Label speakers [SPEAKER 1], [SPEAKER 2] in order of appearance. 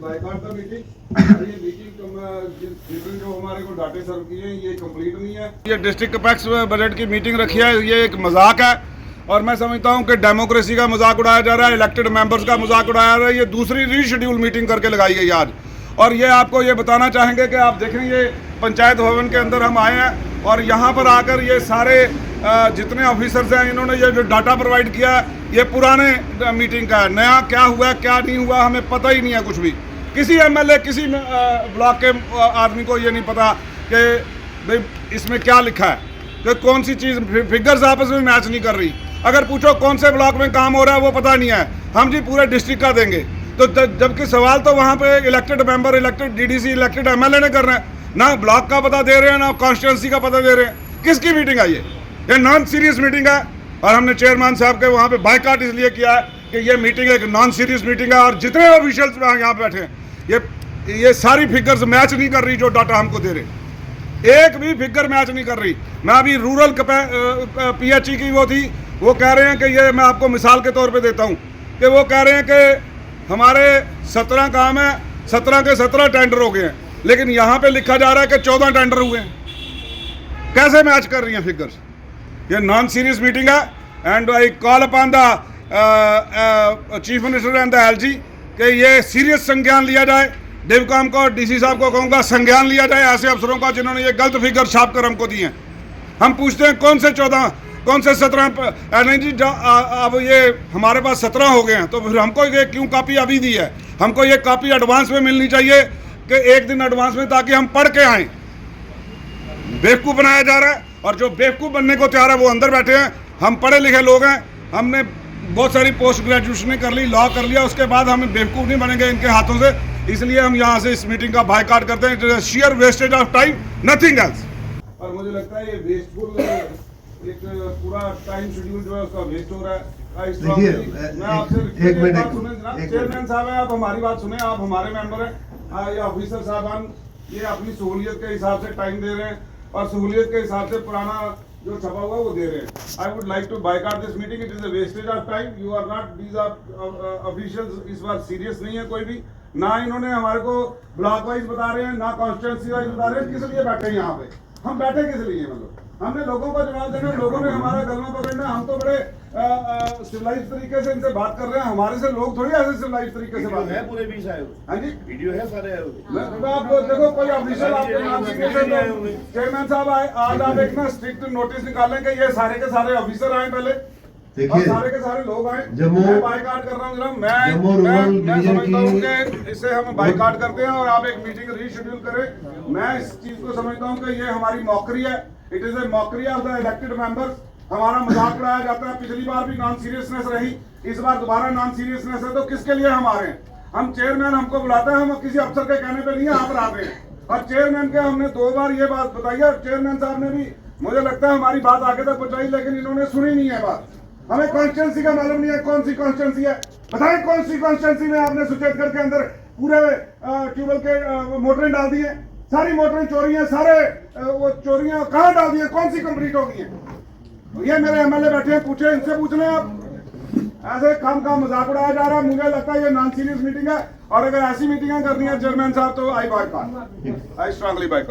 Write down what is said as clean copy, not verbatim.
[SPEAKER 1] Boycott the meeting. ये meeting जो हमारे को डाटे सर्व किए हैं ये कंप्लीट नहीं है। ये डिस्ट्रिक्ट कैपेक्स बजट की मीटिंग रखी है, ये एक मजाक है और मैं समझता हूँ कि डेमोक्रेसी का मजाक उड़ाया जा रहा है, इलेक्टेड मेंबर्स का मजाक उड़ाया जा रहा है। ये दूसरी रीशेड्यूल मीटिंग करके लगाई गई आज। और ये आपको ये बताना चाहेंगे कि आप देखें ये पंचायत भवन के अंदर हम आए हैं और यहाँ पर आकर ये सारे जितने ऑफिसर्स हैं इन्होंने ये जो डाटा प्रोवाइड किया ये पुराने मीटिंग का है। नया क्या हुआ क्या नहीं हुआ हमें पता ही नहीं है कुछ भी। किसी एमएलए किसी ब्लॉक के आदमी को ये नहीं पता कि भाई इसमें क्या लिखा है, कि कौन सी चीज़ फिगर्स आपस में मैच नहीं कर रही। अगर पूछो कौन से ब्लॉक में काम हो रहा है वो पता नहीं है, हम जी पूरे डिस्ट्रिक्ट का देंगे। तो जबकि सवाल तो वहाँ पे elected member, elected DDC, elected MLA ने करना है, ना ब्लॉक का पता दे रहे हैं ना कॉन्स्टिट्यूंसी का पता दे रहे हैं। किसकी मीटिंग है ये नॉन सीरियस मीटिंग है। और हमने चेयरमैन साहब के वहाँ पे बायकॉट इसलिए किया है कि ये मीटिंग एक नॉन सीरियस मीटिंग है और जितने ऑफिशियल्स यहाँ बैठे हैं ये सारी फिगर्स मैच नहीं कर रही जो डाटा हमको दे रहे, एक भी फिगर मैच नहीं कर रही। मैं अभी रूरल पीएचई की वो कह रहे हैं कि ये मैं आपको मिसाल के तौर पे देता हूँ कि वो कह रहे हैं कि हमारे 17 काम है, 17 के 17 टेंडर हो गए हैं, लेकिन यहाँ पे लिखा जा रहा है कि 14 टेंडर हुए हैं। कैसे मैच कर रही हैं फिगर्स? ये नॉन सीरियस मीटिंग है and I call upon the chief minister and the LG कि ये सीरियस संज्ञान लिया जाए। डेवकॉम को डीसी साहब को कहूँगा संज्ञान लिया जाए ऐसे अफसरों का जिन्होंने ये गलत फिगर छाप कर हमको दिए हैं। हम पूछते हैं कौन से 14 कौन से 17 नहीं जी अब ये हमारे पास 17 हो गए हैं तो फिर हमको ये क्यों कॉपी अभी दी है? हमको ये कॉपी एडवांस में मिलनी चाहिए कि एक दिन एडवांस में, ताकि हम पढ़ के आएँ। बेवकूफ़ बनाया जा रहा है और जो बेवकूफ़ बनने को तैयार है वो अंदर बैठे हैं। हम पढ़े लिखे लोग हैं, हमने बहुत सारी पोस्ट ग्रेजुएशन कर ली, लॉ कर लिया, उसके बाद हम बेवकूफ़ नहीं बनेंगे इनके हाथों से। इसलिए हम यहाँ से इस मीटिंग का बायकॉट करते हैं। It is share wastage of time, nothing else. और मुझे लगता है ये वेस्टफुल एक पूरा टाइम शेड्यूल जो है उसका वेस्ट हो रहा है। देखिए मैं आपसे एक मिनट, चेयरमैन साहब है, आप हमारी बात सुने, आप हमारे मेंबर हैं, ये ऑफिसर साहबान ये अपनी सहूलियत के हिसाब से टाइम दे रहे हैं और सहूलियत के हिसाब से पुराना जो छपा हुआ वो दे रहे हैं। I would like to boycott this meeting. It is a wastage of time. You are not, these are officials इस बार सीरियस नहीं है कोई भी। ना इन्होंने हमारे को ब्लॉक वाइज बता रहे हैं, ना कॉन्स्टिट्यूंसी वाइज बता रहे हैं। किस लिए बैठे हैं यहाँ पे? हम बैठे किस लिए? मतलब हमने लोगों को जवाब देना, लोगों ने हमारा गलना पकड़ना। हम तो बड़े सिविलाइज तरीके से इनसे बात कर रहे हैं, हमारे से लोग थोड़ी ऐसे सिविलाइज तरीके से बात है। पूरे 20 आए हुए। हाँ जी वीडियो है सारे। आप देखो कोई ऑफिशियल आपके नाम से चेयरमैन साहब आए आज, आप एक ना स्ट्रिक्ट नोटिस निकालें कि ये सारे के सारे ऑफिसर आए पहले और सारे के सारे लोग आए। मैं बायकॉट कर रहा हूँ जनाब, मैं समझता हूँ कि इससे हम बायकॉट करते हैं और आप एक मीटिंग रीशेड्यूल करें। मैं इस चीज को समझता हूँ कि ये हमारी मौकरी है। It is a मौकरी of the elected members. हमारा मजाक उड़ाया जाता है। पिछली बार भी नॉन सीरियसनेस रही, इस बार दोबारा नॉन सीरियसनेस है। तो किसके लिए हम आ रहे हैं? हम चेयरमैन हमको बुलाता है, हम किसी अफसर के कहने पे नहीं यहाँ पर आते हैं। और चेयरमैन के हमने 2 बार ये बात बताई और चेयरमैन साहब ने भी मुझे लगता है हमारी बात आगे तक पहुंचाई, लेकिन इन्होंने सुनी नहीं है बात। हमें कॉन्स्टिट्यूंसी का मालूम नहीं है कौन सी कॉन्स्टिट्यूंसी है। बताएं कौन सी कॉन्स्टिट्यूंसी में आपने सुचेतगढ़ के अंदर पूरे ट्यूबवेल के मोटरें डाल दी हैं? सारी मोटरें चोरी हैं, सारे वो चोरियां कहाँ डाल दी हैं? कौन सी कंप्लीट हो गई हैं? ये मेरे एमएलए बैठे हैं, पूछे इनसे पूछ लें आप। ऐसे काम का मजाक उड़ाया जा रहा है। मुझे लगता है ये नॉन सीरियस मीटिंग है और अगर ऐसी मीटिंगें करनी है चेयरमैन साहब तो आई स्ट्रांगली बायकॉट।